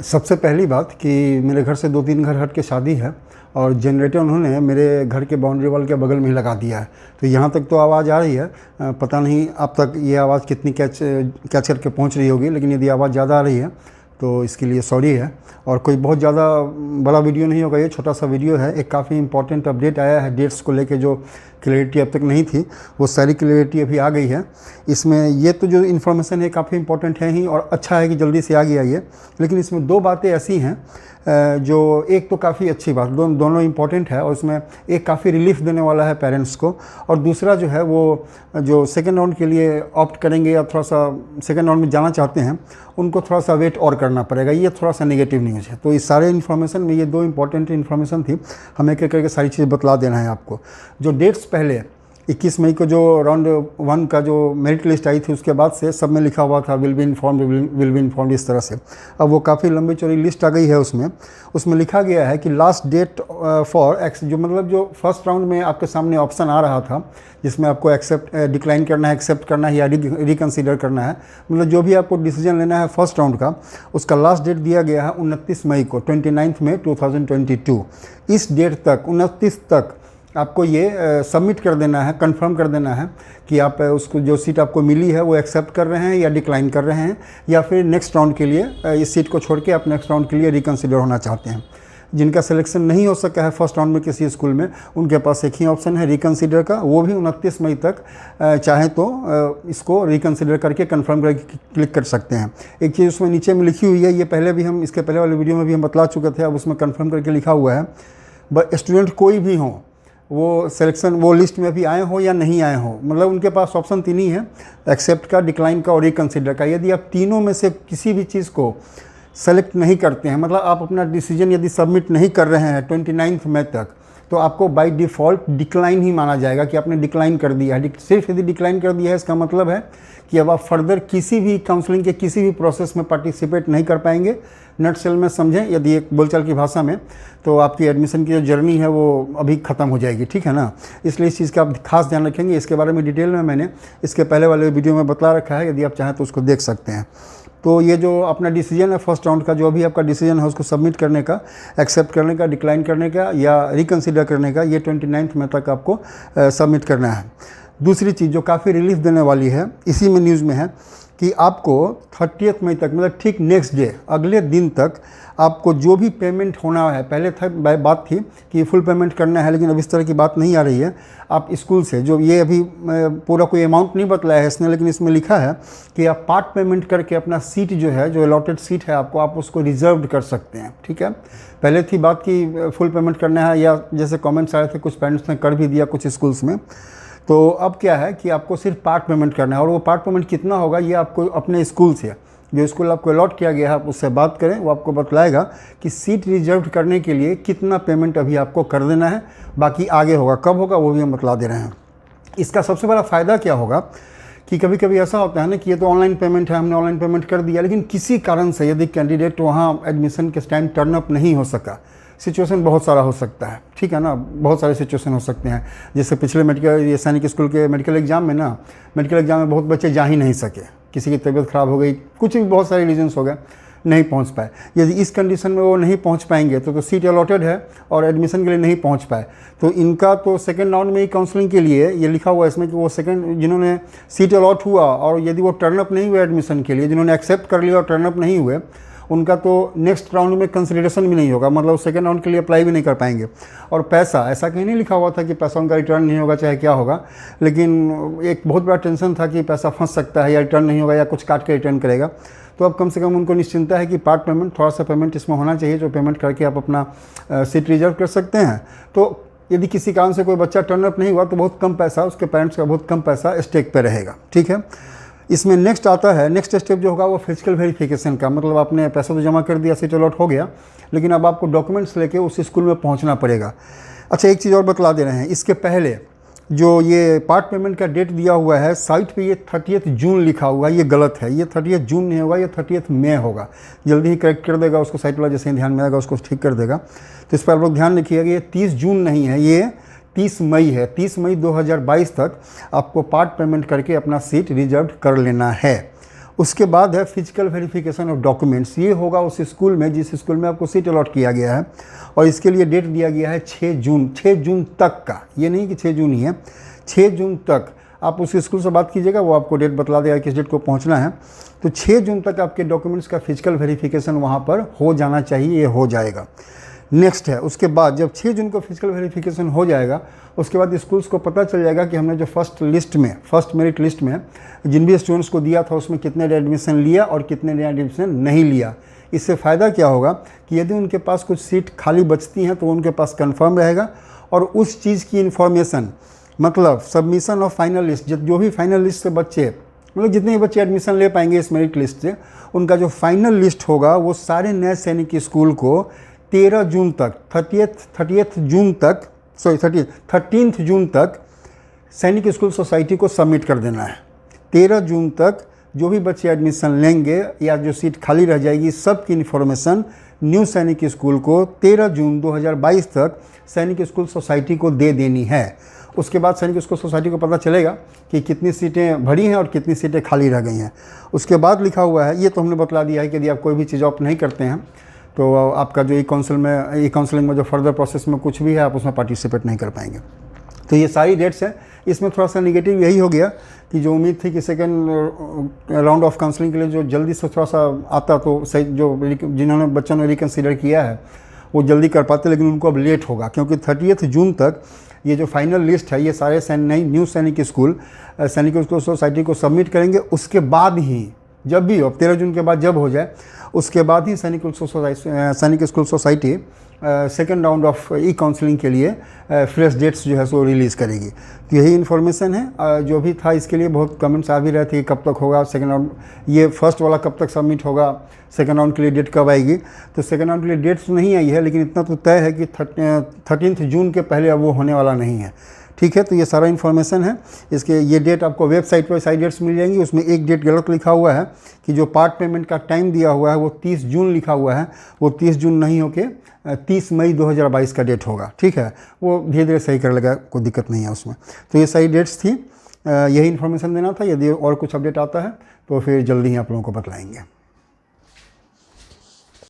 सबसे पहली बात कि मेरे घर से 2-3 घर हट के शादी है और जनरेटर उन्होंने मेरे घर के बाउंड्री वॉल के बगल में ही लगा दिया है। तो यहाँ तक तो आवाज़ आ रही है, पता नहीं आप तक ये आवाज़ कितनी कैच करके पहुँच रही होगी, लेकिन यदि आवाज़ ज़्यादा आ रही है तो इसके लिए सॉरी है। और कोई बहुत ज़्यादा बड़ा वीडियो नहीं होगा, ये छोटा सा वीडियो है। एक काफ़ी इंपॉर्टेंट अपडेट आया है डेट्स को लेके, जो क्लैरिटी अब तक नहीं थी वो सारी क्लैरिटी अभी आ गई है। इसमें ये तो जो इन्फॉर्मेशन है काफ़ी इंपॉर्टेंट है ही, और अच्छा है कि जल्दी से आ गया ये। लेकिन इसमें दो बातें ऐसी हैं जो, एक तो काफ़ी अच्छी बात, दोनों इम्पॉर्टेंट है, और उसमें एक काफ़ी रिलीफ देने वाला है पेरेंट्स को, और दूसरा जो है वो जो सेकेंड राउंड के लिए ऑप्ट करेंगे या थोड़ा सा सेकेंड राउंड में जाना चाहते हैं, उनको थोड़ा सा वेट और करना पड़ेगा। ये थोड़ा सा नेगेटिव न्यूज़ है। तो इस सारे इन्फॉर्मेशन में ये दो इंपॉर्टेंट इन्फॉर्मेशन थी, हमें एक एक करके सारी चीज़ें बतला देना है आपको। जो डेट्स पहले 21 मई को जो राउंड 1 का जो मेरिट लिस्ट आई थी, उसके बाद से सब में लिखा हुआ था विल बी इन्फॉर्म्ड इस तरह से। अब वो काफ़ी लंबी चौड़ी लिस्ट आ गई है। उसमें लिखा गया है कि लास्ट डेट फॉर एक्स, जो मतलब जो फर्स्ट राउंड में आपके सामने ऑप्शन आ रहा था जिसमें आपको एक्सेप्ट डिक्लाइन करना है, एक्सेप्ट करना है या रिकन्सिडर करना है, मतलब जो भी आपको डिसीजन लेना है फर्स्ट राउंड का, उसका लास्ट डेट दिया गया है 29 मई को, 29 मई 2022। इस डेट तक 29 तक आपको ये सबमिट कर देना है, कंफर्म कर देना है कि आप उसको जो सीट आपको मिली है वो एक्सेप्ट कर रहे हैं या डिक्लाइन कर रहे हैं, या फिर नेक्स्ट राउंड के लिए इस सीट को छोड़ के आप नेक्स्ट राउंड के लिए रिकन्सिडर होना चाहते हैं। जिनका सिलेक्शन नहीं हो सका है फर्स्ट राउंड में किसी स्कूल में, उनके पास एक ही ऑप्शन है रिकन्सिडर का, वो भी 29 मई तक चाहे तो इसको रिकन्सिडर करके कंफर्म करके क्लिक कर सकते हैं। एक चीज़ उसमें नीचे में लिखी हुई है, ये पहले भी हम इसके पहले वाले वीडियो में भी हम बतला चुके थे, अब उसमें कंफर्म करके लिखा हुआ है, स्टूडेंट कोई भी हो, वो सिलेक्शन वो लिस्ट में भी आए हो या नहीं आए हो, मतलब उनके पास ऑप्शन 3 ही है, एक्सेप्ट का, डिक्लाइन का और रिकन्सिडर का। यदि आप तीनों में से किसी भी चीज़ को सेलेक्ट नहीं करते हैं, मतलब आप अपना डिसीजन यदि सबमिट नहीं कर रहे हैं 29 मई तक, तो आपको बाय डिफ़ॉल्ट डिक्लाइन ही माना जाएगा कि आपने डिक्लाइन कर दिया है। सिर्फ यदि डिक्लाइन कर दिया है, इसका मतलब है कि अब आप फर्दर किसी भी काउंसलिंग के किसी भी प्रोसेस में पार्टिसिपेट नहीं कर पाएंगे। नट सेल में समझें, यदि एक बोलचाल की भाषा में, तो आपकी एडमिशन की जो जर्नी है वो अभी ख़त्म हो जाएगी, ठीक है ना। इसलिए इस चीज़ का आप खास ध्यान रखेंगे। इसके बारे में डिटेल में मैंने इसके पहले वाले वीडियो में बतला रखा है, यदि आप चाहें तो उसको देख सकते हैं। तो ये जो अपना डिसीजन है फर्स्ट राउंड का, जो भी आपका डिसीजन है उसको सबमिट करने का, एक्सेप्ट करने का, डिक्लाइन करने का या रिकन्सिडर करने का, ये 29 मई तक आपको सबमिट करना है। दूसरी चीज़ जो काफ़ी रिलीफ देने वाली है, इसी में न्यूज़ में है कि आपको 30 मई तक, मतलब ठीक नेक्स्ट डे, अगले दिन तक आपको जो भी पेमेंट होना है, पहले था बात थी कि फुल पेमेंट करना है, लेकिन अब इस तरह की बात नहीं आ रही है। आप स्कूल से जो, ये अभी पूरा कोई अमाउंट नहीं बतलाया है इसने, लेकिन इसमें लिखा है कि आप पार्ट पेमेंट करके अपना सीट जो है, जो अलॉटेड सीट है आपको, आप उसको रिजर्व कर सकते हैं, ठीक है। पहले थी बात कि फुल पेमेंट करना है, या जैसे कमेंट्स आए थे कुछ पेरेंट्स ने कर भी दिया कुछ स्कूल्स में। तो अब क्या है कि आपको सिर्फ पार्ट पेमेंट करना है, और वो पार्ट पेमेंट कितना होगा ये आपको अपने स्कूल से, जो स्कूल आपको अलॉट किया गया है, आप उससे बात करें, वो आपको बतलाएगा कि सीट रिजर्व करने के लिए कितना पेमेंट अभी आपको कर देना है, बाकी आगे होगा, कब होगा वो भी हम बतला दे रहे हैं। इसका सबसे बड़ा फ़ायदा क्या होगा कि कभी कभी ऐसा होता है ना कि ये तो ऑनलाइन पेमेंट है, हमने ऑनलाइन पेमेंट कर दिया, लेकिन किसी कारण से यदि कैंडिडेट वहाँ एडमिशन के टाइम टर्न अप नहीं हो सका, सिचुएशन बहुत सारा हो सकता है, ठीक है ना, बहुत सारे सिचुएशन हो सकते हैं। जैसे पिछले मेडिकल, ये सैनिक स्कूल के मेडिकल एग्ज़ाम में ना, मेडिकल एग्ज़ाम में बहुत बच्चे जा ही नहीं सके, किसी की तबीयत ख़राब हो गई, कुछ भी बहुत सारे रीजंस हो गए, नहीं पहुंच पाए। यदि इस कंडीशन में वो नहीं पहुंच पाएंगे तो सीट अलॉटेड है और एडमिशन के लिए नहीं पहुंच पाए, तो इनका तो सेकेंड राउंड में ही काउंसलिंग के लिए ये लिखा हुआ है इसमें कि वो सेकेंड, जिन्होंने सीट अलॉट हुआ और यदि वो टर्न अप नहीं हुए एडमिशन के लिए, जिन्होंने एक्सेप्ट कर लिया और टर्न अप नहीं हुए, उनका तो नेक्स्ट राउंड में कंसिडरेशन भी नहीं होगा, मतलब सेकेंड राउंड के लिए अप्लाई भी नहीं कर पाएंगे। और पैसा, ऐसा कहीं नहीं लिखा हुआ था कि पैसा उनका रिटर्न नहीं होगा चाहे क्या होगा, लेकिन एक बहुत बड़ा टेंशन था कि पैसा फंस सकता है या रिटर्न नहीं होगा या कुछ काट के रिटर्न करेगा। तो अब कम से कम उनको निश्चिंता है कि पार्ट पेमेंट, थोड़ा सा पेमेंट इसमें होना चाहिए, जो पेमेंट करके आप अपना सीट रिजर्व कर सकते हैं। तो यदि किसी कारण से कोई बच्चा टर्न अप नहीं हुआ तो बहुत कम पैसा, उसके पेरेंट्स का बहुत कम पैसा स्टेक पे रहेगा, ठीक है। इसमें नेक्स्ट आता है, नेक्स्ट स्टेप जो होगा वो फिजिकल वेरिफिकेशन का, मतलब आपने पैसा तो जमा कर दिया, सीट अलॉट हो गया, लेकिन अब आपको डॉक्यूमेंट्स लेके उस स्कूल में पहुंचना पड़ेगा। अच्छा, एक चीज़ और बतला दे रहे हैं, इसके पहले जो ये पार्ट पेमेंट का डेट दिया हुआ है साइट पे, ये 30 जून लिखा हुआ है, ये गलत है, ये 30 जून नहीं होगा, ये 30 मई होगा। जल्दी ही करेक्ट कर देगा उसको, साइट वाला जैसे ही ध्यान में आएगा उसको ठीक कर देगा। तो इस पर आप लोग ध्यान रखिएगा, ये 30 जून नहीं है, ये 30 मई है। 30 मई 2022 तक आपको पार्ट पेमेंट करके अपना सीट रिजर्व कर लेना है। उसके बाद है फिजिकल वेरिफिकेशन ऑफ डॉक्यूमेंट्स। ये होगा उस स्कूल में जिस स्कूल में आपको सीट अलॉट किया गया है, और इसके लिए डेट दिया गया है 6 जून, 6 जून तक का, ये नहीं कि 6 जून ही है, 6 जून तक आप उस स्कूल से बात कीजिएगा, वो आपको डेट बतला देगा किस डेट को पहुंचना है। तो 6 जून तक आपके डॉक्यूमेंट्स का फिजिकल वेरिफिकेशन वहाँ पर हो जाना चाहिए, ये हो जाएगा। नेक्स्ट है, उसके बाद जब 6 जून को फिजिकल वेरिफिकेशन हो जाएगा, उसके बाद स्कूल्स को पता चल जाएगा कि हमने जो फर्स्ट मेरिट लिस्ट में जिन भी स्टूडेंट्स को दिया था उसमें कितने ने एडमिशन लिया और कितने ने एडमिशन नहीं लिया। इससे फ़ायदा क्या होगा कि यदि उनके पास कुछ सीट खाली बचती हैं तो उनके पास कंफर्म रहेगा, और उस चीज़ की इन्फॉर्मेशन, मतलब सबमिशन ऑफ फाइनल लिस्ट, जो भी फाइनल लिस्ट से बच्चे, मतलब जितने भी बच्चे एडमिशन ले पाएंगे इस मेरिट लिस्ट से, उनका जो फाइनल लिस्ट होगा वो सारे नए सैनिक स्कूल को 13 जून तक 13 जून तक सैनिक स्कूल सोसाइटी को सबमिट कर देना है। 13 जून तक जो भी बच्चे एडमिशन लेंगे या जो सीट खाली रह जाएगी, सब की इन्फॉर्मेशन न्यू सैनिक स्कूल को 13 जून 2022 तक सैनिक स्कूल सोसाइटी को दे देनी है। उसके बाद सैनिक स्कूल सोसाइटी को पता चलेगा कि कितनी सीटें भरी हैं और कितनी सीटें खाली रह गई हैं। उसके बाद लिखा हुआ है, ये तो हमने बतला दिया है कि यदि आप कोई भी चीज़ ऑप्ट नहीं करते हैं तो आपका जो ई काउंसलिंग में जो फर्दर प्रोसेस में कुछ भी है आप उसमें पार्टिसिपेट नहीं कर पाएंगे। तो ये सारी डेट्स हैं। इसमें थोड़ा सा निगेटिव यही हो गया कि जो उम्मीद थी कि सेकेंड राउंड ऑफ काउंसलिंग के लिए जो जल्दी से थोड़ा सा आता तो सही, जो जिन्होंने बच्चों ने रिकन्सिडर किया है वो जल्दी कर पाते, लेकिन उनको अब लेट होगा, क्योंकि 30 जून तक ये जो फाइनल लिस्ट है ये सारे न्यू सैनिक स्कूल सोसाइटी को सबमिट करेंगे। उसके बाद ही जब भी हो, 13 जून के बाद जब हो जाए, उसके बाद ही सैनिक school society second round of E counselling के लिए फ्रेश डेट्स जो है सो रिलीज़ करेगी। तो यही इन्फॉर्मेशन है जो भी था। इसके लिए बहुत कमेंट्स आ भी रहे थे कि कब तक होगा सेकेंड राउंड, ये फर्स्ट वाला कब तक सबमिट होगा, सेकेंड राउंड के लिए डेट कब आएगी। तो सेकेंड राउंड के लिए डेट्स नहीं आई है, लेकिन इतना तो तय है कि 13 जून के पहले अब वो होने वाला नहीं है। ठीक है, तो ये सारा इन्फॉर्मेशन है। इसके ये डेट आपको वेबसाइट पर सारी डेट्स मिल जाएंगी। उसमें एक डेट गलत लिखा हुआ है कि जो पार्ट पेमेंट का टाइम दिया हुआ है वो 30 जून लिखा हुआ है, वो 30 जून नहीं होके 30 मई 2022 का डेट होगा। ठीक है, वो धीरे धीरे सही कर लेगा, कोई दिक्कत नहीं है उसमें। तो ये सारी डेट्स थी, यही इन्फॉर्मेशन देना था। यदि और कुछ अपडेट आता है तो फिर जल्दी ही आप लोगों को बतलाएंगे।